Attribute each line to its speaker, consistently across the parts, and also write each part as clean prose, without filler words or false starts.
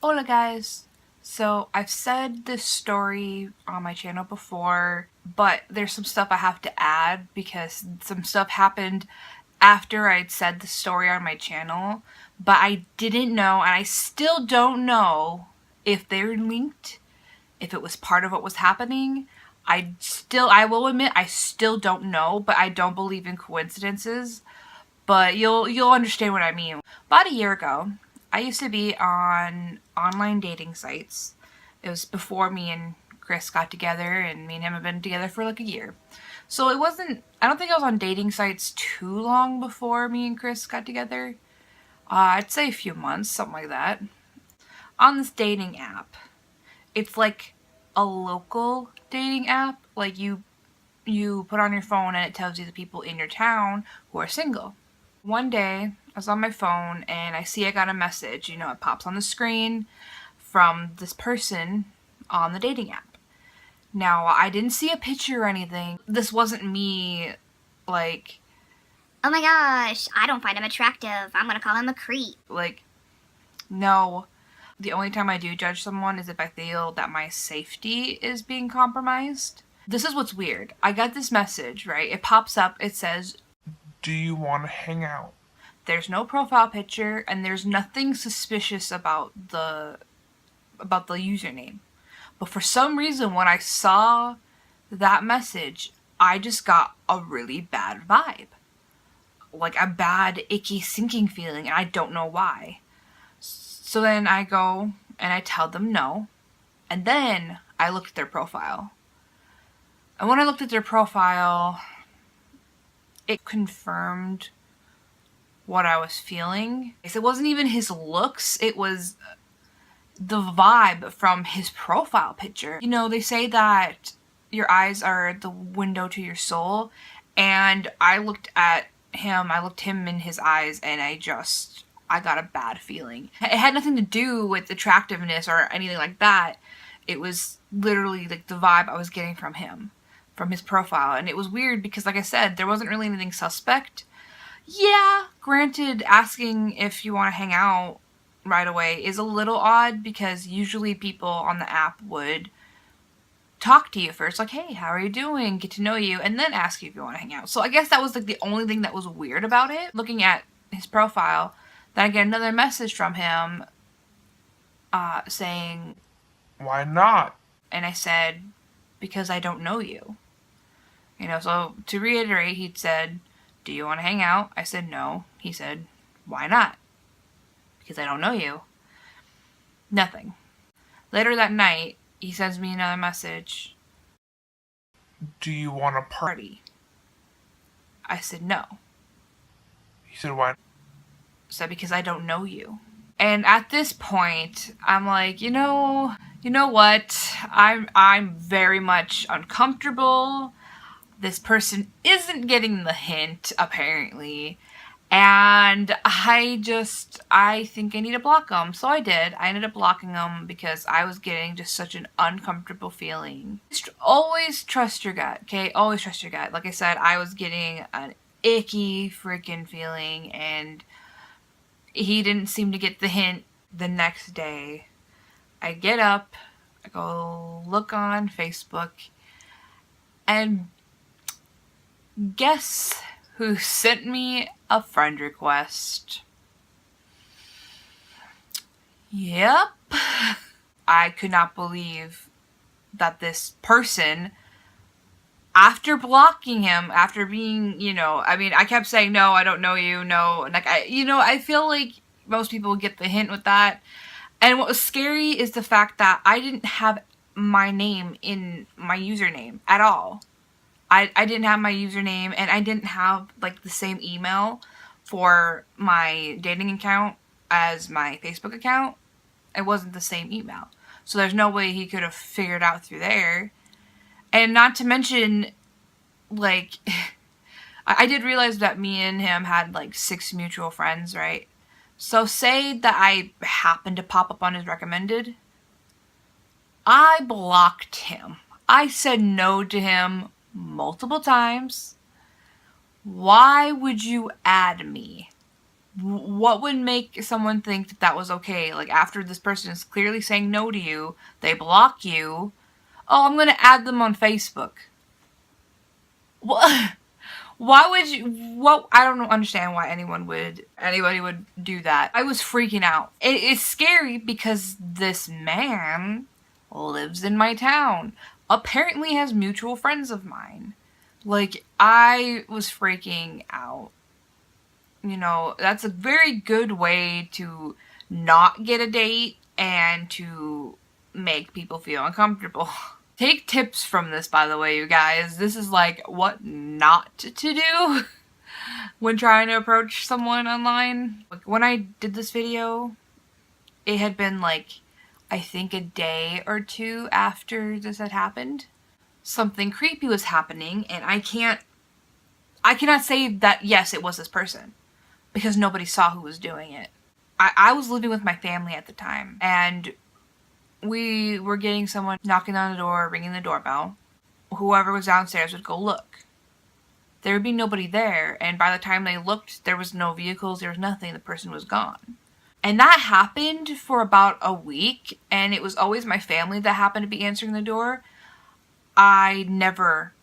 Speaker 1: Hola guys! So I've said this story on my channel before, but there's some stuff I have to add because some stuff happened after I'd said the story on my channel, but I didn't know, and I still don't know if they're linked, if it was part of what was happening. I will admit, I still don't know, but I don't believe in coincidences. But you'll understand what I mean. About a year ago, I used to be on online dating sites. It was before me and Chris got together, and me and him have been together for like a year. So I don't think I was on dating sites too long before me and Chris got together. I'd say a few months, something like that. On this dating app, it's like a local dating app. Like you put on your phone and it tells you the people in your town who are single. One day, I was on my phone and I see I got a message. It pops on the screen from this person on the dating app. Now, I didn't see a picture or anything. This wasn't me, like...
Speaker 2: Oh my gosh, I don't find him attractive. I'm gonna call him a creep.
Speaker 1: No. The only time I do judge someone is if I feel that my safety is being compromised. This is what's weird. I got this message, right? It pops up, it says,
Speaker 3: "Do you want to hang out?"
Speaker 1: There's no profile picture, and there's nothing suspicious about the username. But for some reason, when I saw that message, I just got a really bad vibe. Like a bad, icky, sinking feeling, and I don't know why. So then I go and I tell them no, and then I look at their profile. And when I looked at their profile, it confirmed what I was feeling. It wasn't even his looks, it was the vibe from his profile picture. They say that your eyes are the window to your soul, and I looked him in his eyes, and I got a bad feeling. It had nothing to do with attractiveness or anything like that. It was literally like the vibe I was getting from him, from his profile. And it was weird because, like I said, there wasn't really anything suspect. Yeah, granted, asking if you want to hang out right away is a little odd because usually people on the app would talk to you first, like, hey, how are you doing? Get to know you, and then ask you if you want to hang out. So I guess that was like the only thing that was weird about it. Looking at his profile, then I get another message from him saying,
Speaker 3: "Why not?"
Speaker 1: And I said, because I don't know you. So to reiterate, he'd said, do you want to hang out? I said no. He said, why not? Because I don't know you. Nothing. Later that night, he sends me another message.
Speaker 3: "Do you want a party?"
Speaker 1: I said no.
Speaker 3: He said, "Why?"
Speaker 1: I said, because I don't know you. And at this point, I'm like, you know what? I'm very much uncomfortable. This person isn't getting the hint, apparently. And I think I need to block them. So I did. I ended up blocking them because I was getting just such an uncomfortable feeling. Always trust your gut, okay? Always trust your gut. Like I said, I was getting an icky freaking feeling, and he didn't seem to get the hint. The next day, I get up, I go look on Facebook, and guess who sent me a friend request? Yep. I could not believe that this person, after blocking him, after being, I kept saying, no, I don't know you, no. Like, I feel like most people get the hint with that. And what was scary is the fact that I didn't have my name in my username at all. I didn't have my username, and I didn't have like the same email for my dating account as my Facebook account. It wasn't the same email. So there's no way he could have figured out through there. And not to mention, like, I did realize that me and him had like 6 mutual friends, right? So say that I happened to pop up on his recommended. I blocked him. I said no to him multiple times. Why would you add me? What would make someone think that that was okay? Like, after this person is clearly saying no to you, they block you. Oh, I'm gonna add them on Facebook. What? Why would you? What? I don't understand why anybody would do that. I was freaking out. It's scary because this man lives in my town. Apparently has mutual friends of mine. Like, I was freaking out. You know, that's a very good way to not get a date and to make people feel uncomfortable. Take tips from this, by the way, you guys. This is like what not to do when trying to approach someone online. Like, when I did this video, it had been like, I think a day or two after this had happened. Something creepy was happening, and I cannot say that yes, it was this person, because nobody saw who was doing it. I was living with my family at the time, and we were getting someone knocking on the door, ringing the doorbell. Whoever was downstairs would go look. There would be nobody there, and by the time they looked, there was no vehicles, there was nothing, the person was gone. And that happened for about a week, and it was always my family that happened to be answering the door. I never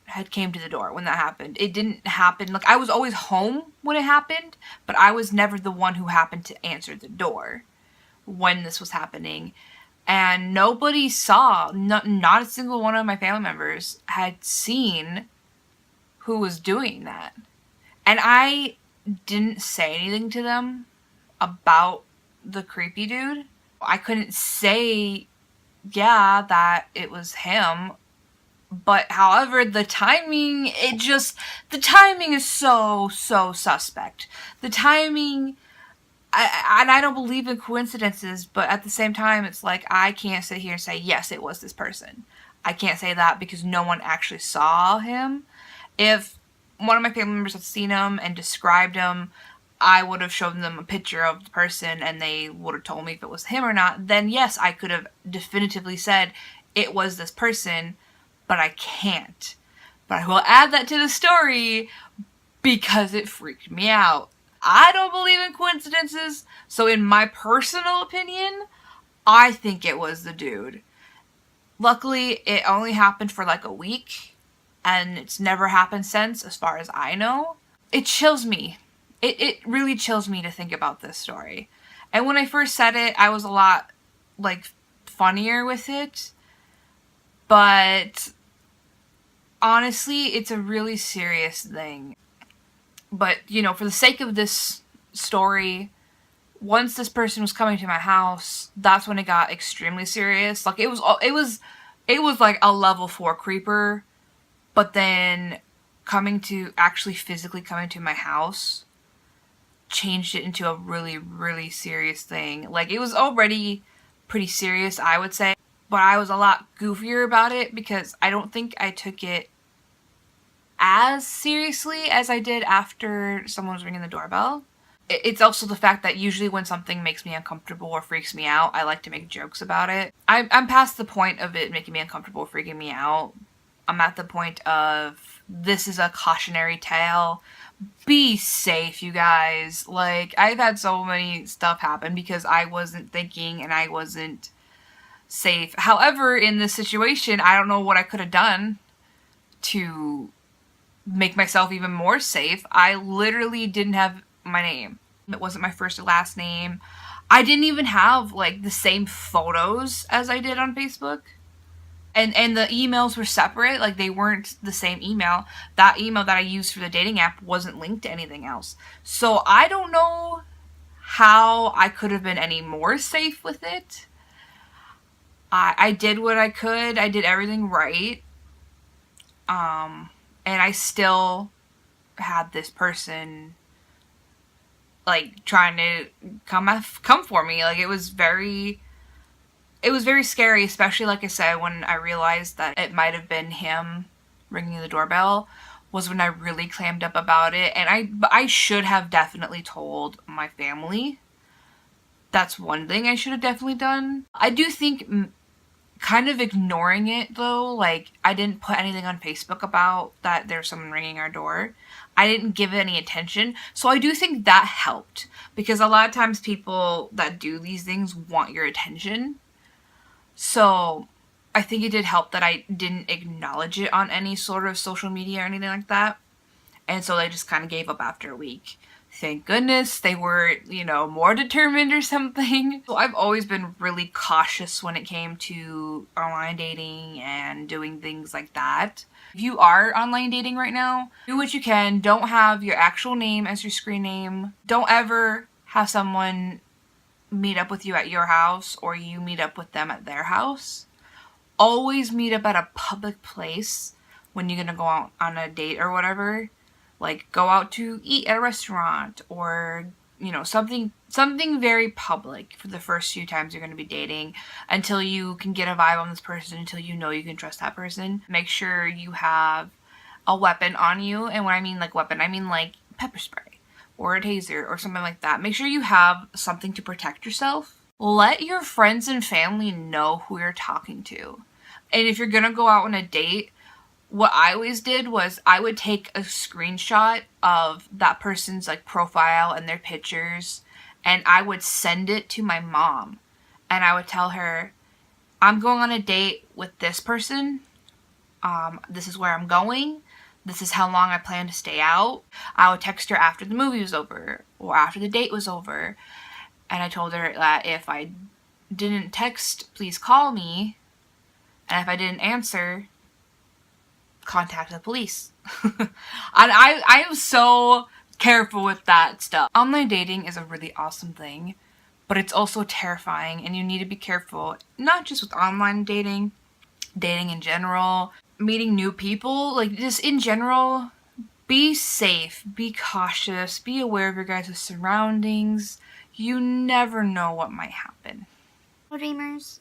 Speaker 1: had came to the door when that happened. It didn't happen, like, I was always home when it happened, but I was never the one who happened to answer the door when this was happening. And nobody saw, not a single one of my family members had seen who was doing that. And I didn't say anything to them about the creepy dude. I couldn't say, yeah, that it was him. But however, the timing is so suspect. The timing, and I don't believe in coincidences, but at the same time, it's like, I can't sit here and say, yes, it was this person. I can't say that because no one actually saw him. If one of my family members had seen him and described him, I would have shown them a picture of the person and they would have told me if it was him or not. Then yes, I could have definitively said it was this person, but I can't. But I will add that to the story because it freaked me out. I don't believe in coincidences, so in my personal opinion, I think it was the dude. Luckily, it only happened for like a week, and it's never happened since, as far as I know. It chills me. It really chills me to think about this story. And when I first said it, I was a lot, like, funnier with it. But honestly, it's a really serious thing. But, you know, for the sake of this story, once this person was coming to my house, that's when it got extremely serious. Like, it was like a level 4 creeper, but then actually physically coming to my house changed it into a really, really serious thing. Like, it was already pretty serious, I would say, but I was a lot goofier about it because I don't think I took it as seriously as I did after someone was ringing the doorbell. It's also the fact that usually when something makes me uncomfortable or freaks me out, I like to make jokes about it. I'm past the point of it making me uncomfortable or freaking me out. I'm at the point of, this is a cautionary tale. Be safe, you guys. Like, I've had so many stuff happen because I wasn't thinking and I wasn't safe. However, in this situation, I don't know what I could have done to make myself even more safe. I literally didn't have my name. It wasn't my first or last name. I didn't even have, like, the same photos as I did on Facebook. And the emails were separate, like, they weren't the same email. That email that I used for the dating app wasn't linked to anything else. So I don't know how I could have been any more safe with it. I did what I could. I did everything right. And I still had this person, like, trying to come for me. Like, it was very scary, especially, like I said, when I realized that it might have been him ringing the doorbell, was when I really clammed up about it. And I should have definitely told my family. That's one thing I should have definitely done. I do think kind of ignoring it though. Like, I didn't put anything on Facebook about that there's someone ringing our door. I didn't give it any attention. So I do think that helped, because a lot of times people that do these things want your attention. So I think it did help that I didn't acknowledge it on any sort of social media or anything like that. And so they just kind of gave up after a week. Thank goodness they were, more determined or something. So I've always been really cautious when it came to online dating and doing things like that. If you are online dating right now, do what you can. Don't have your actual name as your screen name. Don't ever have someone meet up with you at your house or you meet up with them at their house. Always meet up at a public place when you're gonna go out on a date or whatever. Like, go out to eat at a restaurant or, something very public for the first few times you're going to be dating, until you can get a vibe on this person, until you know you can trust that person. Make sure you have a weapon on you. And when I mean like weapon, I mean like pepper spray or a taser or something like that. Make sure you have something to protect yourself. Let your friends and family know who you're talking to. And if you're going to go out on a date, what I always did was I would take a screenshot of that person's like profile and their pictures, and I would send it to my mom, and I would tell her, I'm going on a date with this person. This is where I'm going. This is how long I plan to stay out. I would text her after the movie was over or after the date was over. And I told her that if I didn't text, please call me. And if I didn't answer, contact the police. And I am so careful with that stuff. Online dating is a really awesome thing, but it's also terrifying, and you need to be careful, not just with online dating in general, meeting new people, like just in general. Be safe, be cautious, be aware of your guys' surroundings. You never know what might happen.
Speaker 2: Dreamers,